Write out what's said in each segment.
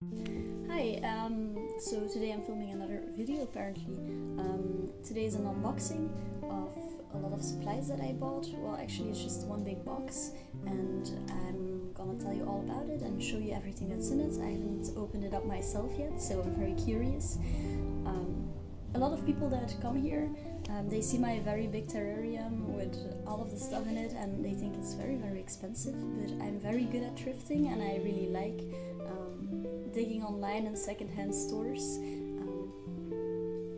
Hi, so today I'm filming another video apparently. Today is an unboxing of a lot of supplies that I bought. Well, actually it's just one big box and I'm gonna tell you all about it and show you everything that's in it. I haven't opened it up myself yet, so I'm very curious. A lot of people that come here, they see my very big terrarium with all of the stuff in it and they think it's very, very expensive, but I'm very good at thrifting and I really like digging online in secondhand stores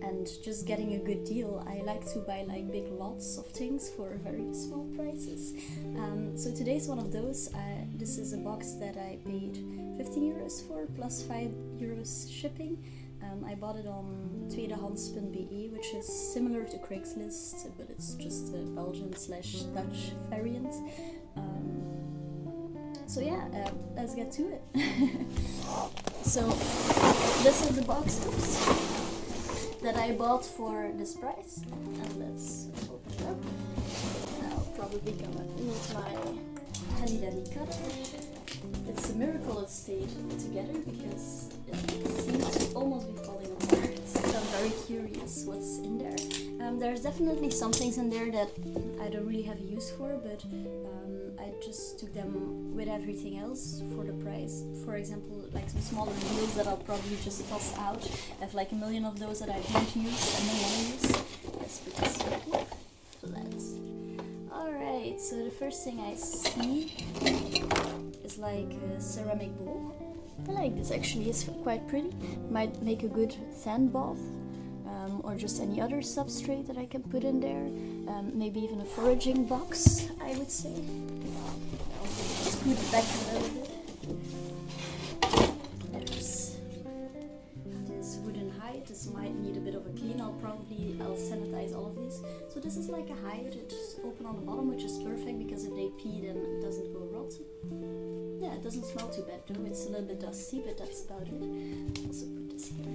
and just getting a good deal. I like to buy like big lots of things for very small prices. So today's one of those. This is a box that I paid 15 euros for plus 5 euros shipping. I bought it on tweedehands.be, which is similar to Craigslist, but it's just a Belgian/Dutch variant. So yeah, let's get to it. So this is the box that I bought for this price, and let's open it up. I'll probably gonna need my handy dandy cutter. It's a miracle it stayed together because it seems to almost be falling apart. So I'm very curious what's in there. There's definitely some things in there that I don't really have a use for, but I just took them with everything else for the price. For example, like some smaller wheels that I'll probably just toss out. I have like a million of those that I don't use and don't want to use. Let's put this here. Flat. Alright, so the first thing I see is like a ceramic bowl. I like this actually, it's quite pretty. Might make a good sand bath. Or just any other substrate that I can put in there. Maybe even a foraging box, I would say. I'll scoot it back a little bit. There's this wooden hide. This might need a bit of a clean. I'll sanitize all of these. So this is like a hide. It's open on the bottom, which is perfect because if they pee, then it doesn't go rotten. Yeah, it doesn't smell too bad though. It's a little bit dusty, but that's about it. I'll also put this here.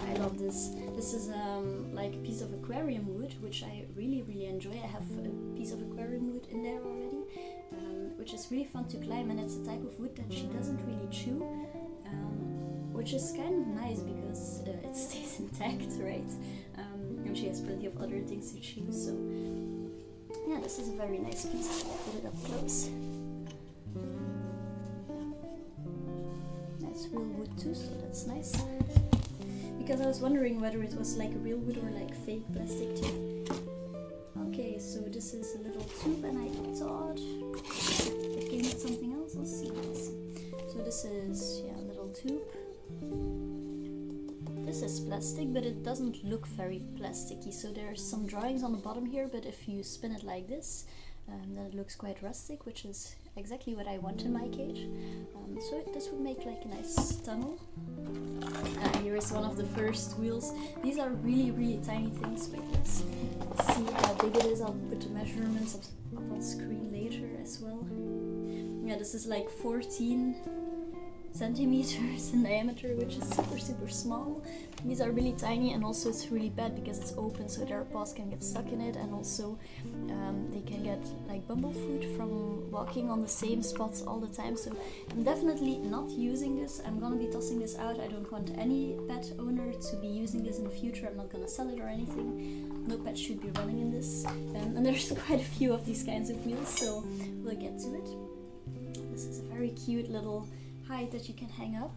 I love this. This is like a piece of aquarium wood, which I really enjoy. I have a piece of aquarium wood in there already, which is really fun to climb, and it's a type of wood that she doesn't really chew, which is kind of nice because it stays intact, right? And she has plenty of other things to chew, so yeah, this is a very nice piece. I'll put it up close. It's real wood too, so that's nice. Because I was wondering whether it was like a real wood or like fake plastic too. Okay, so this is a little tube, and I thought it came with something else. Let's see. So this is a little tube. This is plastic, but it doesn't look very plasticky. So there's some drawings on the bottom here, but if you spin it like this, then it looks quite rustic, which is exactly what I want in my cage. So this would make like a nice tunnel. Here is one of the first wheels. These are really tiny things. Wait, let's see how big it is. I'll put the measurements up on screen later as well. Yeah, this is like 14 centimeters in diameter, which is super small. These are really tiny, and also it's really bad because it's open, so their paws can get stuck in it, and also they can get like bumblefoot from walking on the same spots all the time. So I'm definitely not using this. I'm gonna be tossing this out. I don't want any pet owner to be using this in the future. I'm not gonna sell it or anything. No pet should be running in this. And there's quite a few of these kinds of wheels, so we'll get to it. This is a very cute little hide that you can hang up.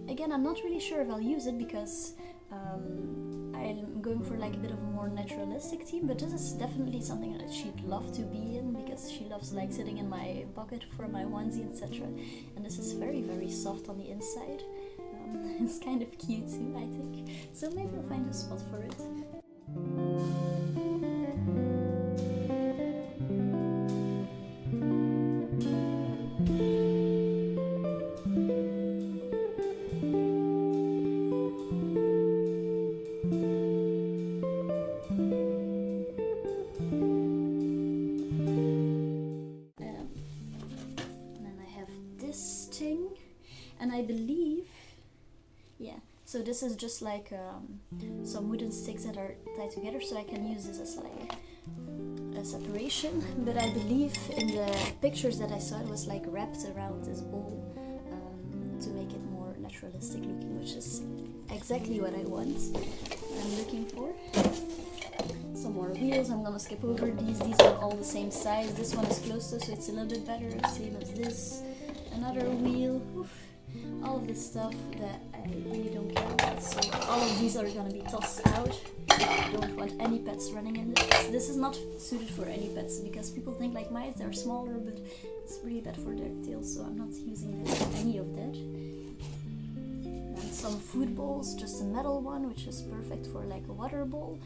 Again, I'm not really sure if I'll use it because I'm going for like a bit of a more naturalistic theme, but this is definitely something that she'd love to be in because she loves like sitting in my bucket for my onesie, etc. And this is very soft on the inside. It's kind of cute too, I think. So maybe I'll find a spot for it. And I believe, so this is just like some wooden sticks that are tied together, so I can use this as like a separation, but I believe in the pictures that I saw it was like wrapped around this bowl to make it more naturalistic looking, which is exactly what I want. I'm looking for some more wheels. I'm gonna skip over these. These are all the same size. This one is closer, so it's a little bit better. Same as this. Another wheel. Oof. All of this stuff that I really don't care about. So all of these are gonna be tossed out. I don't want any pets running in this. This is not suited for any pets because people think like mice, they're smaller, but it's really bad for their tails, so I'm not using any of that. Some food bowls, just a metal one, which is perfect for like a water bowl.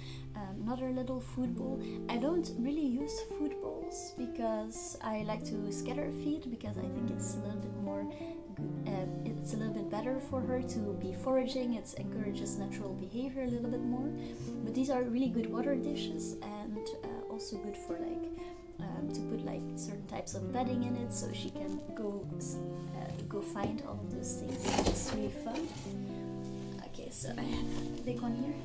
Another little food bowl. I don't really use food bowls because I like to scatter feed, because I think it's a little bit more it's a little bit better for her to be foraging. It encourages natural behavior a little bit more. But these are really good water dishes, and also good for like to put like certain types of bedding in it, so she can go find all of those things, which is really fun. Okay, so I have a big one here.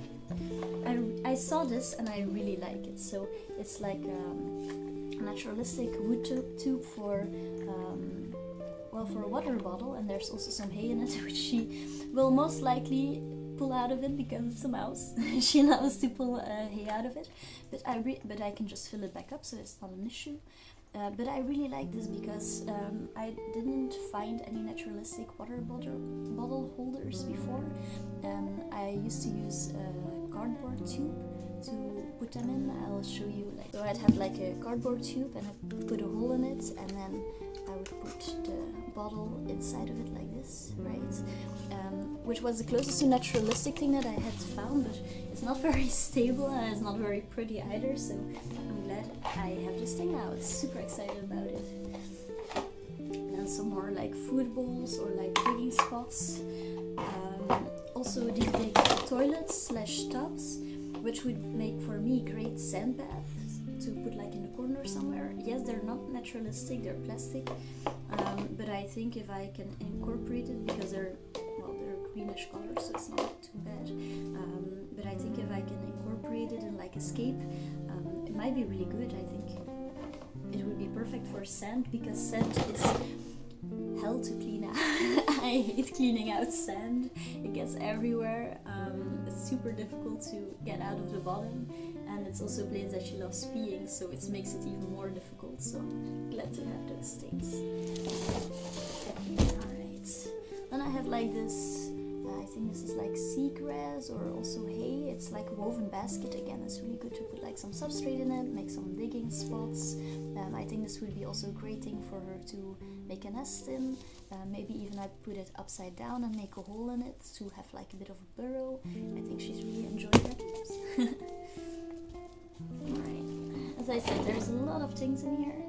I saw this and I really like it. So it's like a naturalistic wood tube for for a water bottle, and there's also some hay in it, which she will most likely pull out of it because it's a mouse. She loves to pull hay out of it, but I can just fill it back up, so it's not an issue. But I really like this because I didn't find any naturalistic water bottle holders before. I used to use a cardboard tube to put them in. I'll show you. So I'd have like a cardboard tube and I'd put a hole in it, and then I would put the bottle inside of it like this, right? Which was the closest to naturalistic thing that I had found, but it's not very stable and it's not very pretty either, so I'm glad I have this thing now. I'm super excited about it. And then some more like food bowls or like digging spots. Also these big toilets / tubs, which would make for me great sand baths to put like in the corner somewhere. Yes, they're not naturalistic, they're plastic, but I think if I can incorporate it, because they're greenish color, so it's not too bad, but I think if I can incorporate it in like a scape, it might be really good. I think it would be perfect for sand, because sand is hell to clean out. I hate cleaning out sand. It gets everywhere. It's super difficult to get out of the bottom, and it's also a place that she loves peeing, so it makes it even more difficult. So glad to have those things. Alright, then I have like this, I think this is like seagrass or also hay. It's like a woven basket again. It's really good to put like some substrate in it, make some digging spots. I think this would be also a great thing for her to make a nest in. Maybe even I put it upside down and make a hole in it to have like a bit of a burrow. I think she's really enjoying that. Alright, as I said, there's a lot of things in here.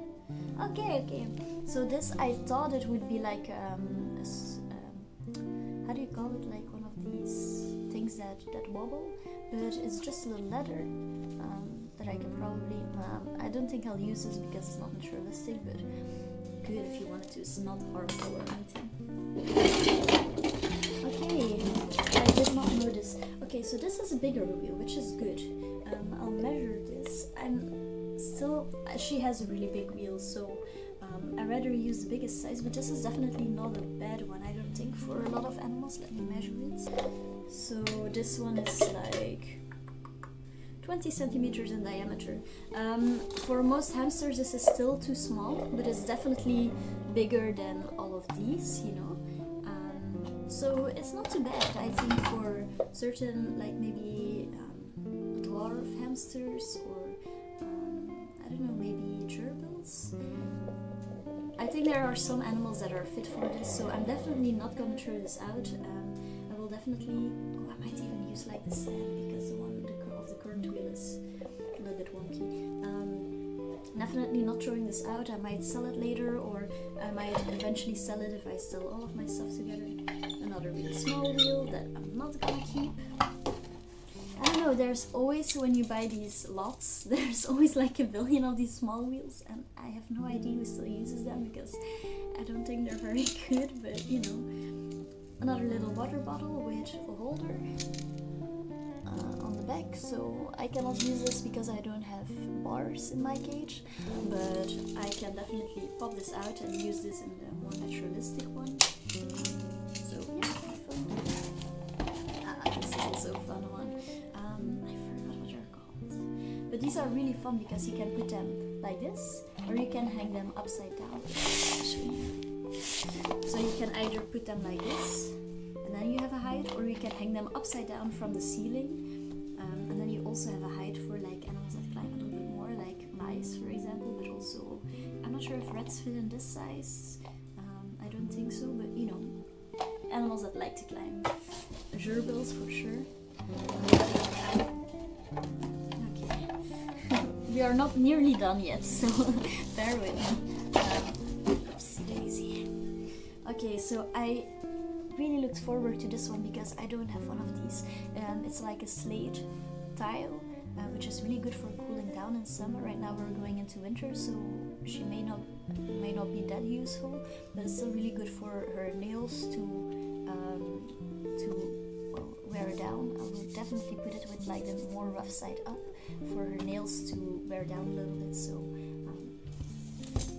Okay. So this, I thought it would be like how do you call it, like one of these things that wobble, but it's just a little ladder that I can probably, I don't think I'll use this because it's not naturalistic, but good if you wanted to. It's not harmful or anything. Okay, I did not know this. Okay, so this is a bigger wheel, which is good. I'll measure this. She has a really big wheel, so I'd rather use the biggest size, but this is definitely not a bad one, I don't think, for a lot of animals. Let me measure it. So this one is like 20 centimeters in diameter. For most hamsters this is still too small, but it's definitely bigger than all of these, you know. So it's not too bad, I think, for certain, like maybe dwarf hamsters, or I don't know, maybe gerbils. I think there are some animals that are fit for this, so I'm definitely not going to throw this out. I will definitely, I might even use like the stand, because the one of the current wheel is a little bit wonky. Definitely not throwing this out. I might sell it later, or I might eventually sell it if I sell all of my stuff together. Another really small wheel that I'm not gonna keep. I don't know, there's always, when you buy these lots, there's always like a billion of these small wheels, and I have no idea who still uses them, because I don't think they're very good, but you know. Another little water bottle with a holder on the back, so I cannot use this because I don't have bars in my cage, but I can definitely pop this out and use this in the more naturalistic one. So yeah, fun. This is also a fun one. I forgot what they're called, but these are really fun because you can put them like this, or you can hang them upside down. So you can either put them like this, and then you have a height, or you can hang them upside down from the ceiling, and then you also have a height for like animals that climb a little bit more, like mice, for example. But also, I'm not sure if rats fit in this size. I don't think so, but you know, animals that like to climb. Gerbils for sure. Okay, we are not nearly done yet, so bear with me. Oopsie daisy. Okay, so I really looked forward to this one because I don't have one of these. It's like a slate tile, which is really good for cooling down in summer. Right now we're going into winter, so she may not be that useful, but it's still really good for her nails to wear down. I will definitely put it with like the more rough side up for her nails to wear down a little bit, so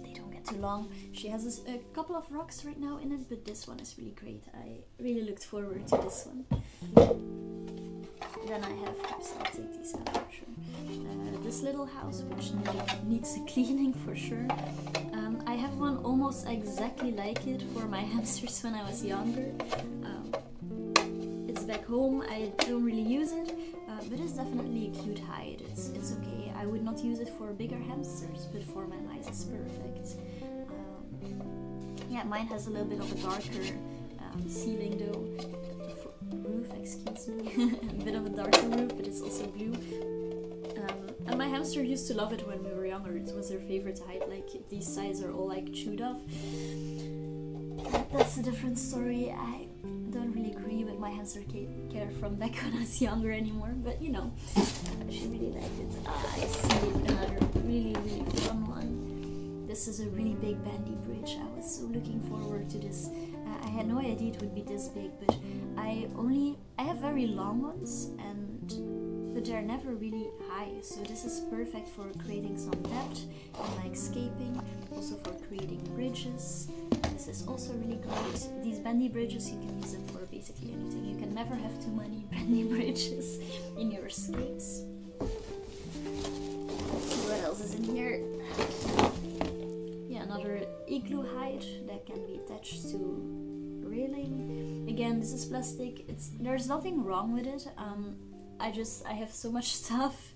they don't get too long. She has a couple of rocks right now in it, but this one is really great. I really looked forward to this one. Then I have, I'll take these out for sure. This little house, which needs a cleaning for sure. I have one almost exactly like it for my hamsters when I was younger. It's back home. I don't really use it, but it's definitely a cute hide. It's okay. I would not use it for bigger hamsters, but for my mice it's perfect. Yeah, mine has a little bit of a darker ceiling though. Roof, excuse me. A bit of a darker roof, but it's also blue. And my hamster used to love it when we were younger. It was her favorite hide. Like, these sides are all like chewed off. That's a different story. I don't really agree with my hamster care from back when I was younger anymore, but you know, she really liked it. I see another really, really fun one. This is a really big bandy bridge. I was so looking forward to this. I had no idea it would be this big, but I have very long ones, but they're never really high, so this is perfect for creating some depth and like scaping, also for creating bridges. This is also really great. These bendy bridges, you can use them for basically anything. You can never have too many bendy bridges in your scapes. Let's see what else is in here. Yeah, another igloo hide that can be attached to railing. Again, this is plastic. There's nothing wrong with it. I have so much stuff,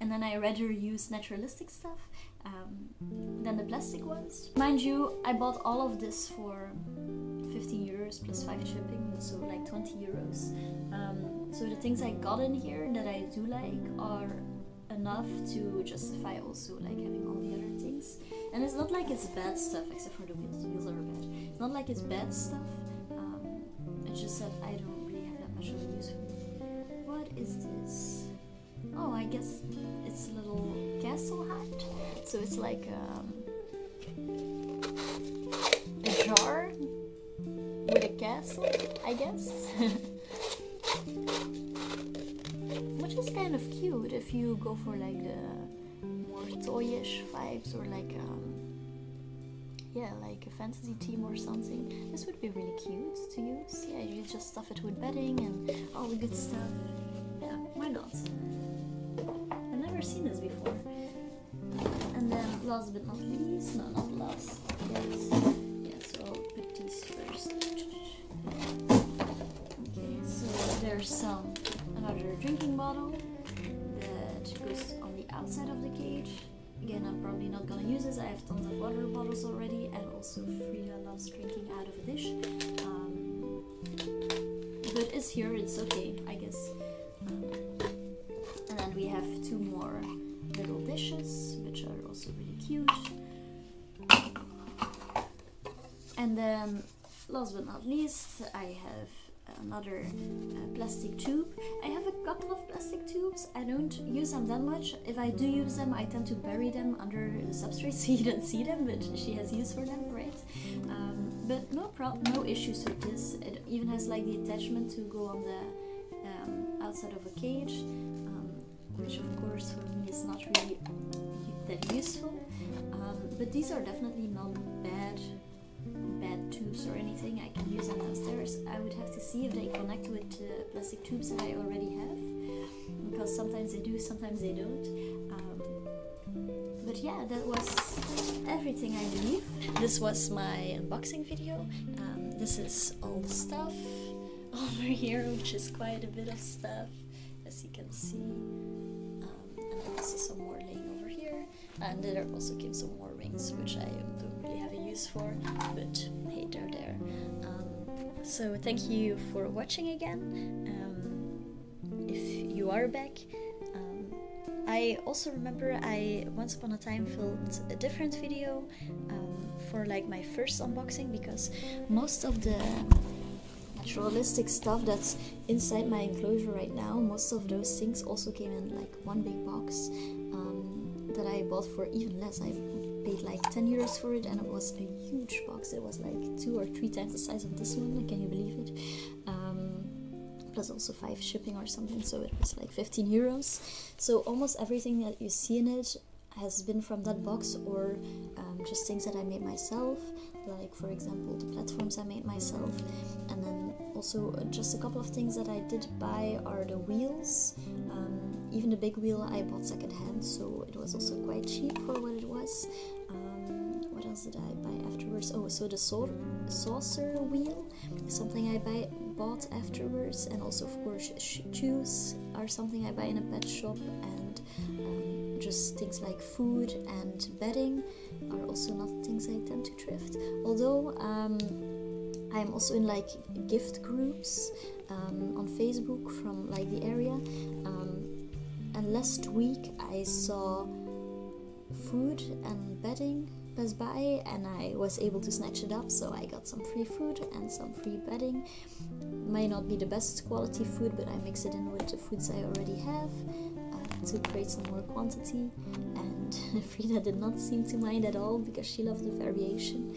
and then I rather use naturalistic stuff than the plastic ones. Mind you, I bought all of this for 15 euros plus 5 shipping, so like 20 euros. So the things I got in here that I do like are enough to justify also like having all the other things. And it's not like it's bad stuff, except for the wheels. The wheels are bad. It's not like it's bad stuff. It's just that I don't really have that much of a use for it. What is this? Oh, I guess it's a little castle hide. So it's like a jar with a castle, I guess. Which is kind of cute if you go for like the more toyish vibes, or like like a fantasy theme or something. This would be really cute to use. Yeah, you just stuff it with bedding and all the good stuff. Yeah, why not? I've never seen this before. And then last but not least, no, not last yet. Yeah, so I'll put these first. Okay, so there's another drinking bottle that goes on the outside of the cage. Again, I'm probably not gonna use this. I have tons of water bottles already, and also Frida loves drinking out of a dish. But it's here, it's okay, I guess. And then we have 2 more little dishes, which are also really cute. And then, last but not least, I have another plastic tube. I have a couple of plastic tubes. I don't use them that much. If I do use them, I tend to bury them under the substrate so you don't see them, but she has use for them, right? But no issues with this. It even has like the attachment to go on the outside of a cage. which of course for me is not really that useful. But these are definitely not bad tubes or anything. I can use them downstairs. I would have to see if they connect with the plastic tubes that I already have, because sometimes they do, sometimes they don't. But yeah, that was everything, I believe. This was my unboxing video. This is all the stuff over here, which is quite a bit of stuff, as you can see. And then also some more laying over here. And there also came some more rings, which I don't really have a use for, but hey, they're there. So thank you for watching again. If you are back. I also remember I once upon a time filmed a different video for like my first unboxing, because most of the naturalistic stuff that's inside my enclosure right now, most of those things also came in like one big box that I bought for even less. I paid like 10 euros for it, and it was a huge box. It was like 2 or 3 times the size of this one, can you believe it? Plus also 5 shipping or something, so it was like 15 euros. So almost everything that you see in it has been from that box, or just things that I made myself, like for example the platforms I made myself. And then also just a couple of things that I did buy are the wheels. Even the big wheel I bought secondhand, so it was also quite cheap for what it was. What else did I buy afterwards? Oh, so the saucer wheel, something I bought afterwards. And also of course shoes are something I buy in a pet shop, and just things like food and bedding are also not things I tend to thrift. Although I'm also in like gift groups on Facebook from like the area, and last week I saw food and bedding pass by, and I was able to snatch it up, so I got some free food and some free bedding. Might not be the best quality food, but I mix it in with the foods I already have to create some more quantity. And Frida did not seem to mind at all, because she loved the variation.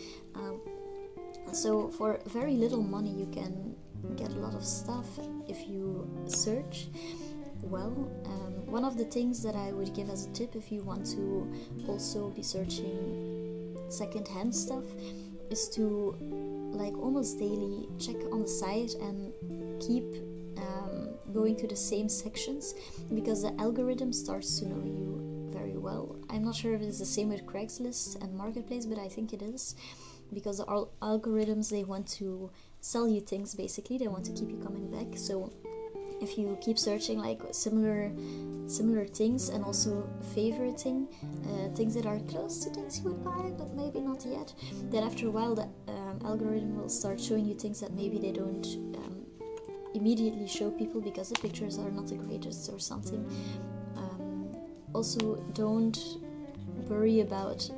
So for very little money you can get a lot of stuff if you search well. One of the things that I would give as a tip, if you want to also be searching second-hand stuff, is to like almost daily check on the site and keep going to the same sections, because the algorithm starts to know you very well. I'm not sure if it's the same with Craigslist and Marketplace, but I think it is, because the algorithms, they want to sell you things, basically. They want to keep you coming back. So if you keep searching like similar things, and also favoriting things that are close to things you would buy but maybe not yet, then after a while the algorithm will start showing you things that maybe they don't immediately show people because the pictures are not the greatest or something. Also, don't worry about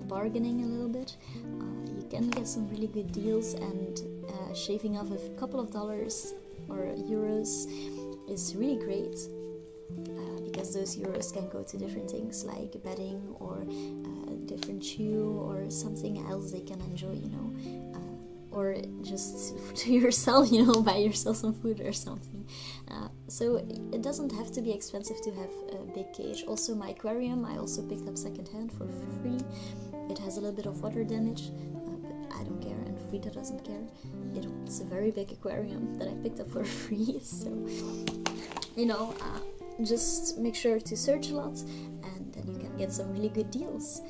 bargaining a little bit. You can get some really good deals, and shaving off a couple of dollars or euros is really great, because those euros can go to different things like bedding or a different shoe or something else they can enjoy, or just to yourself, buy yourself some food or something. So it doesn't have to be expensive to have a big cage. Also, my aquarium I also picked up secondhand for free. It has a little bit of water damage, but I don't care, and Frida doesn't care. It's a very big aquarium that I picked up for free, so just make sure to search a lot, and then you can get some really good deals.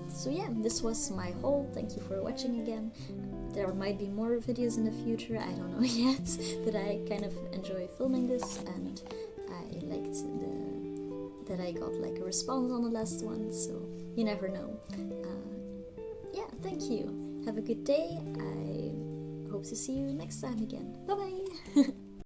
So yeah, this was my haul. Thank you for watching again. There might be more videos in the future, I don't know yet, but I kind of enjoy filming this, and I liked that I got like a response on the last one, so you never know. Yeah, thank you. Have a good day. I hope to see you next time again. Bye bye!